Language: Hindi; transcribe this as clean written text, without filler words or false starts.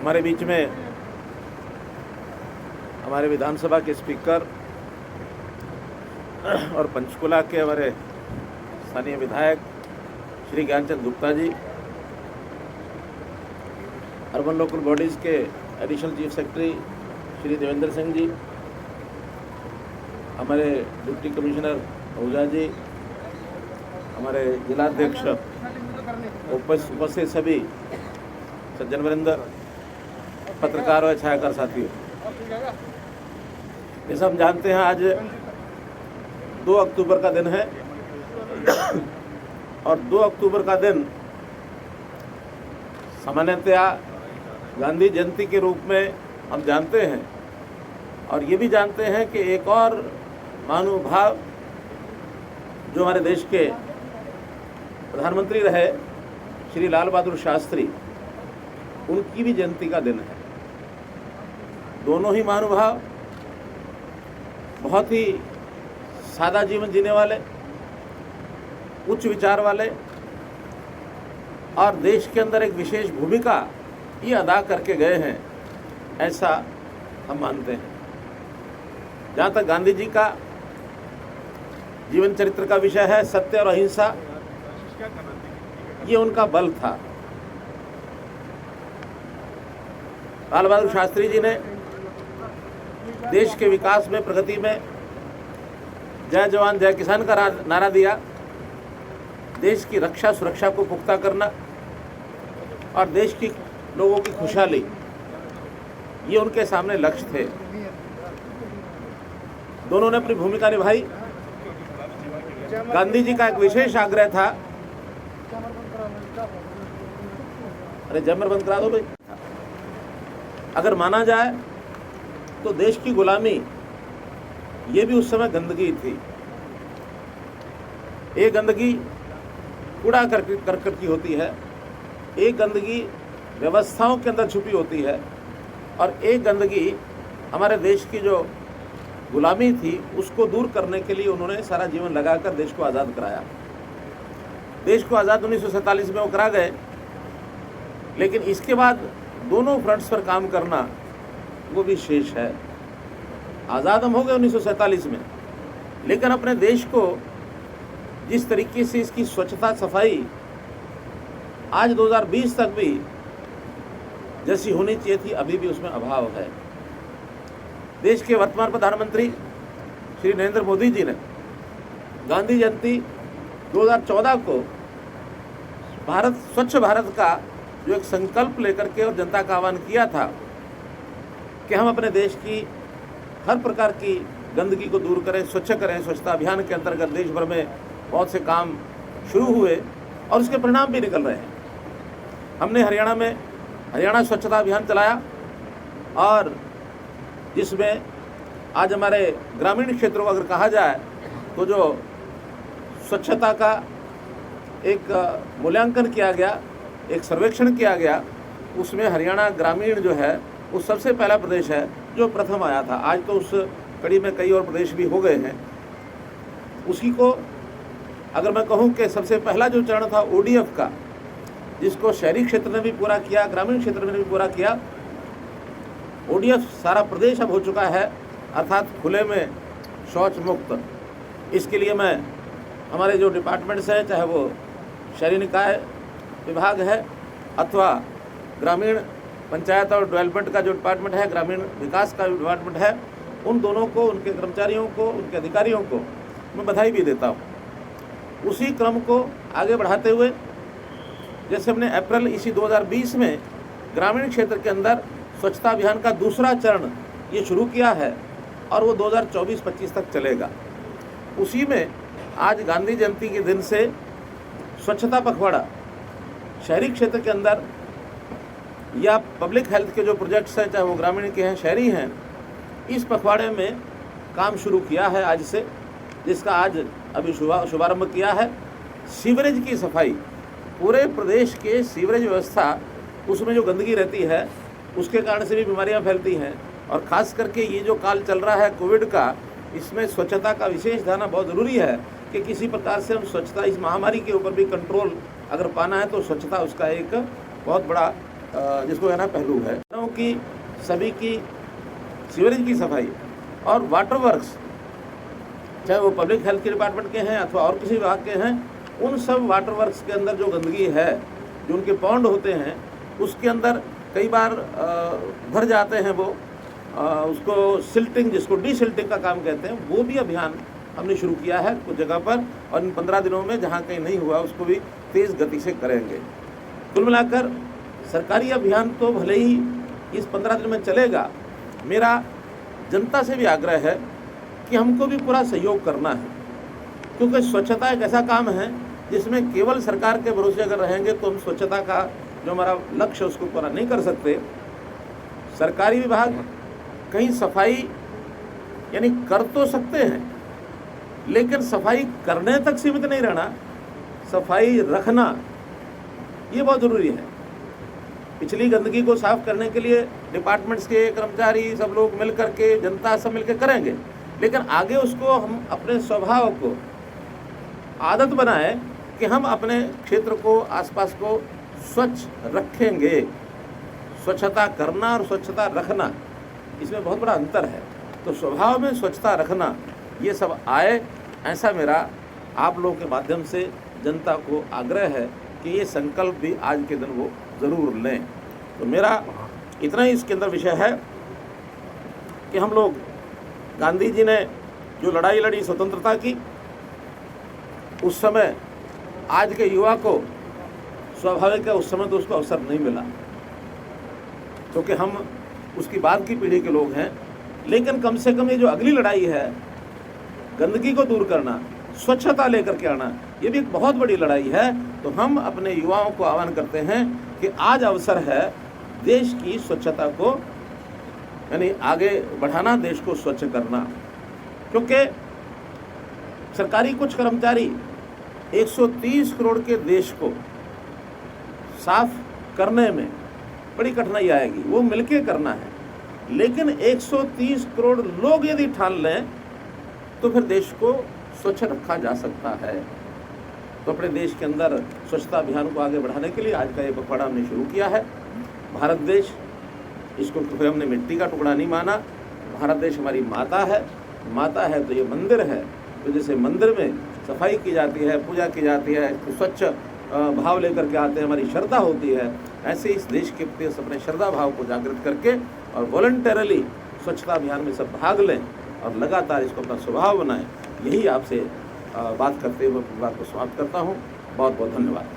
हमारे बीच में हमारे विधानसभा के स्पीकर और पंचकुला के हमारे स्थानीय विधायक Shri Gyanchand Gupta ji, urban local bodies के additional chief secretary Shri Devendra Singh ji, हमारे डिप्टी कमिश्नर ओझा जी, हमारे जिलाध्यक्ष, उपस्थित सभी सज्जन वृंद, पत्रकार और छायाकार साथियों, जैसा हम जानते हैं आज 2 अक्टूबर का दिन है और 2 अक्टूबर का दिन सामान्यतया गांधी जयंती के रूप में हम जानते हैं और ये भी जानते हैं कि एक और महानुभाव जो हमारे देश के प्रधानमंत्री रहे श्री लाल बहादुर शास्त्री, उनकी भी जयंती का दिन है। दोनों ही महानुभाव बहुत ही सादा जीवन जीने वाले, उच्च विचार वाले और देश के अंदर एक विशेष भूमिका ये अदा करके गए हैं, ऐसा हम मानते हैं। जहाँ तक गांधी जी का जीवन चरित्र का विषय है, सत्य और अहिंसा, ये उनका बल था। लाल बहादुर शास्त्री जी ने देश के विकास में, प्रगति में जय जवान जय किसान का नारा दिया। देश की रक्षा सुरक्षा को पुख्ता करना और देश की लोगों की खुशहाली, ये उनके सामने लक्ष्य थे। दोनों ने अपनी भूमिका निभाई। गांधी जी का एक विशेष आग्रह था, अरे जमर बंद करा दो भाई। अगर माना जाए तो देश की गुलामी ये भी उस समय गंदगी थी। एक गंदगी कूड़ा करकट की होती है, एक गंदगी व्यवस्थाओं के अंदर छुपी होती है और एक गंदगी हमारे देश की जो गुलामी थी उसको दूर करने के लिए उन्होंने सारा जीवन लगाकर देश को आज़ाद कराया। देश को आज़ाद 1947 में वो करा गए, लेकिन इसके बाद दोनों फ्रंट्स पर काम करना वो भी शेष है। आज़ाद हम हो गए 1947 में, लेकिन अपने देश को जिस तरीके से इसकी स्वच्छता सफाई आज 2020 तक भी जैसी होनी चाहिए थी, अभी भी उसमें अभाव है। देश के वर्तमान प्रधानमंत्री श्री नरेंद्र मोदी जी ने गांधी जयंती 2014 को स्वच्छ भारत का जो एक संकल्प लेकर के और जनता का आह्वान किया था कि हम अपने देश की हर प्रकार की गंदगी को दूर करें, स्वच्छ करें। स्वच्छता अभियान के अंतर्गत देश भर में बहुत से काम शुरू हुए और उसके परिणाम भी निकल रहे हैं। हमने हरियाणा में हरियाणा स्वच्छता अभियान चलाया और जिसमें आज हमारे ग्रामीण क्षेत्रों को अगर कहा जाए तो जो स्वच्छता का एक मूल्यांकन किया गया, एक सर्वेक्षण किया गया, उसमें हरियाणा ग्रामीण जो है वो सबसे पहला प्रदेश है जो प्रथम आया था। आज तो उस कड़ी में कई और प्रदेश भी हो गए हैं। उसी को अगर मैं कहूँ कि सबसे पहला जो चरण था ODF का, जिसको शहरी क्षेत्र ने भी पूरा किया, ग्रामीण क्षेत्र में भी पूरा किया, ODF सारा प्रदेश अब हो चुका है, अर्थात खुले में शौच मुक्त। इसके लिए मैं हमारे जो डिपार्टमेंट्स हैं, चाहे वो शहरी निकाय विभाग है अथवा ग्रामीण पंचायत और डेवलपमेंट का जो डिपार्टमेंट है, ग्रामीण विकास का डिपार्टमेंट है, उन दोनों को, उनके कर्मचारियों को, उनके अधिकारियों को मैं बधाई भी देता हूँ। उसी क्रम को आगे बढ़ाते हुए जैसे हमने अप्रैल इसी 2020 में ग्रामीण क्षेत्र के अंदर स्वच्छता अभियान का दूसरा चरण ये शुरू किया है और वो 2024-25 तक चलेगा। उसी में आज गांधी जयंती के दिन से स्वच्छता पखवाड़ा शहरी क्षेत्र के अंदर या पब्लिक हेल्थ के जो प्रोजेक्ट्स हैं, चाहे वो ग्रामीण के हैं, शहरी हैं, इस पखवाड़े में काम शुरू किया है आज से, जिसका आज अभी शुभारंभ किया है। सीवरेज की सफाई, पूरे प्रदेश के सीवरेज व्यवस्था, उसमें जो गंदगी रहती है उसके कारण से भी बीमारियां फैलती हैं और ख़ास करके ये जो काल चल रहा है कोविड का, इसमें स्वच्छता का विशेष ध्यान बहुत ज़रूरी है कि किसी प्रकार से हम स्वच्छता, इस महामारी के ऊपर भी कंट्रोल अगर पाना है तो स्वच्छता उसका एक बहुत बड़ा जिसको कहना पहलू है कि सभी की सीवरेज की सफाई और वाटर वर्क्स, चाहे वो पब्लिक हेल्थ के डिपार्टमेंट के हैं अथवा और किसी विभाग के हैं, उन सब वाटर वर्क्स के अंदर जो गंदगी है, जो उनके पॉन्ड होते हैं, उसके अंदर कई बार भर जाते हैं वो, उसको सिल्टिंग, जिसको डीसिल्टिंग का काम कहते हैं, वो भी अभियान हमने शुरू किया है कुछ जगह पर, और इन 15 दिनों में जहाँ कहीं नहीं हुआ उसको भी तेज़ गति से करेंगे। कुल मिलाकर सरकारी अभियान तो भले ही इस 15 दिन में चलेगा, मेरा जनता से भी आग्रह है कि हमको भी पूरा सहयोग करना है, क्योंकि स्वच्छता एक ऐसा काम है जिसमें केवल सरकार के भरोसे अगर रहेंगे तो हम स्वच्छता का जो हमारा लक्ष्य उसको पूरा नहीं कर सकते। सरकारी विभाग कहीं सफाई यानी कर तो सकते हैं, लेकिन सफाई करने तक सीमित नहीं रहना, सफाई रखना ये बहुत ज़रूरी है। पिछली गंदगी को साफ करने के लिए डिपार्टमेंट्स के कर्मचारी सब लोग मिल करके, जनता सब मिलकर करेंगे, लेकिन आगे उसको हम अपने स्वभाव को आदत बनाएं कि हम अपने क्षेत्र को, आसपास को स्वच्छ रखेंगे। स्वच्छता करना और स्वच्छता रखना, इसमें बहुत बड़ा अंतर है। तो स्वभाव में स्वच्छता रखना ये सब आए, ऐसा मेरा आप लोगों के माध्यम से जनता को आग्रह है कि ये संकल्प भी आज के दिन वो ज़रूर लें। तो मेरा इतना ही इसके अंदर विषय है कि हम लोग, गांधी जी ने जो लड़ाई लड़ी स्वतंत्रता की, उस समय आज के युवा को स्वाभाविक है उस समय तो उसको अवसर नहीं मिला, क्योंकि हम उसकी बाद की पीढ़ी के लोग हैं। लेकिन कम से कम ये जो अगली लड़ाई है, गंदगी को दूर करना, स्वच्छता लेकर के आना, ये भी एक बहुत बड़ी लड़ाई है। तो हम अपने युवाओं को आह्वान करते हैं कि आज अवसर है देश की स्वच्छता को यानी आगे बढ़ाना, देश को स्वच्छ करना। क्योंकि सरकारी कुछ कर्मचारी 130 करोड़ के देश को साफ करने में बड़ी कठिनाई आएगी, वो मिलके करना है। लेकिन 130 करोड़ लोग यदि ठान लें तो फिर देश को स्वच्छ रखा जा सकता है। तो अपने देश के अंदर स्वच्छता अभियान को आगे बढ़ाने के लिए आज का ये पखवाड़ा हमने शुरू किया है। भारत देश, इसको कभी हमने मिट्टी का टुकड़ा नहीं माना। भारत देश हमारी माता है, माता है तो ये मंदिर है। तो जैसे मंदिर में सफाई की जाती है, पूजा की जाती है, तो स्वच्छ भाव लेकर के आते हैं, हमारी श्रद्धा होती है, ऐसे इस देश के प्रति अपने श्रद्धा भाव को जागृत करके और वॉलंटरली स्वच्छता अभियान में सब भाग लें और लगातार इसको अपना स्वभाव बनाएं। यही आपसे बात करते हुए बात को समाप्त करता हूँ। बहुत बहुत धन्यवाद।